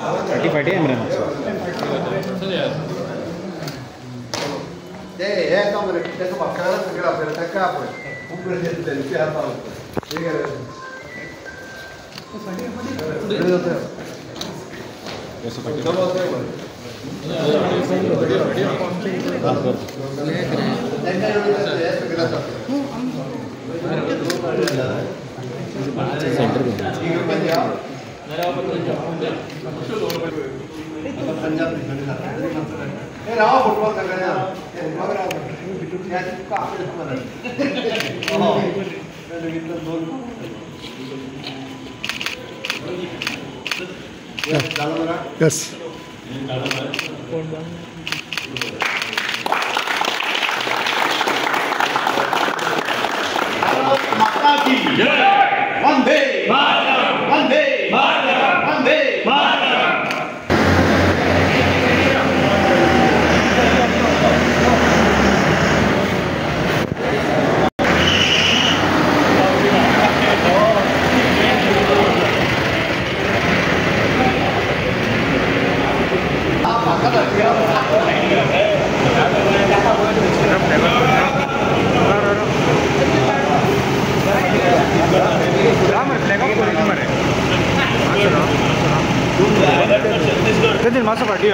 फाटी आहे ते हे काम रे त्याचं बाकाला सगळं आपल्याला काय आपण खूप गरजेचं आहे ते हात आहोत ठीक आहे राव फुटबॉल सगळ्यांना यस माता की जय वंदे मातरम वंदे मातरम वंदे मातरम मासा पार्टी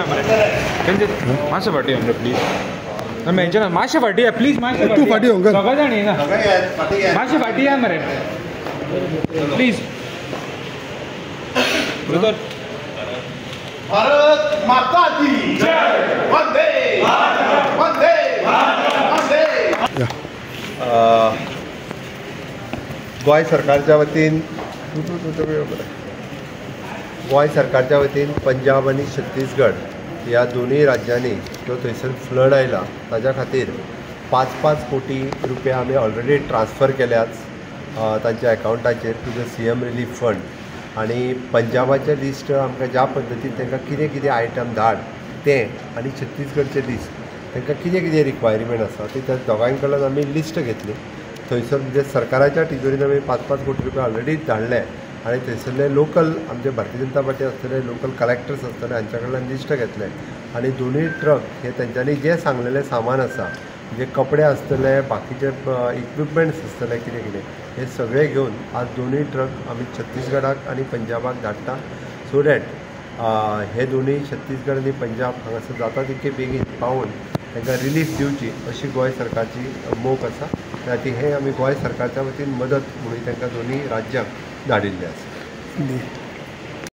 मासा पार्टी प्लीज मेंशन मासे पार्टी है प्लीज मासे तू पार्टी होगा सगळं जाणी ना मासे पार्टी है मरे प्लीज ब्रदर भारत माता की जय वंदे मातरम वंदे मातरम वंदे गोय सरकारच्या वतीन गोय सरकारच्या वतीन पंजाब आणि छत्तीसगड ह्या दोन्ही राज्यांनी जो थंयसर फ्लड आयला ताच्या खातीर 5-5 कोटी रुपया आमी ऑलरेडी ट्रान्सफर केल्यात तांच्या अकाउंटाचेर to the CM relief fund आणि पंजाबाचें लिस्ट आमकां ज्या पद्दतीन तांकां कितें कितें आयटम धाड तें आनी छत्तीसगडचें लिस्ट तांकां कितें कितें रिक्वायरमेंट आसा ती त्या दोगांय कडल्यान आमी लिस्ट घेतली थंयसर म्हणजे सरकाराच्या तिजोरीन आमी 5-5 कोटी रुपया ऑलरेडी धाडले आणि थंयसरले लोकल आमचे भारतीय जनता पार्टी आसतले लोकल कलेक्टर्स आसतले हांच्या कडल्यान लिस्ट घेतले आणि दोन्ही ट्रक हे तेंच्यांनी जे सांगलेले सामान आसा म्हणजे कपडे आसतले बाकीचे इक्विपमेंट्स आसतले कितें कितें हे सगळे घेवन आज दोन्ही ट्रक आमी छत्तीसगडाक आणि पंजाबाक धाडटा सो डॅट हे दोन्ही छत्तीसगड आणि पंजाब हांगासर जाता तितके बेगीन पावून तांकां रिलीफ दिवची अशी गोंय सरकारची मोख आसा त्यासाठी हे आमी गोंय सरकारच्या वतीन मदत म्हणून तांकां दोन्ही राज्यांक धाडिल्ले आसा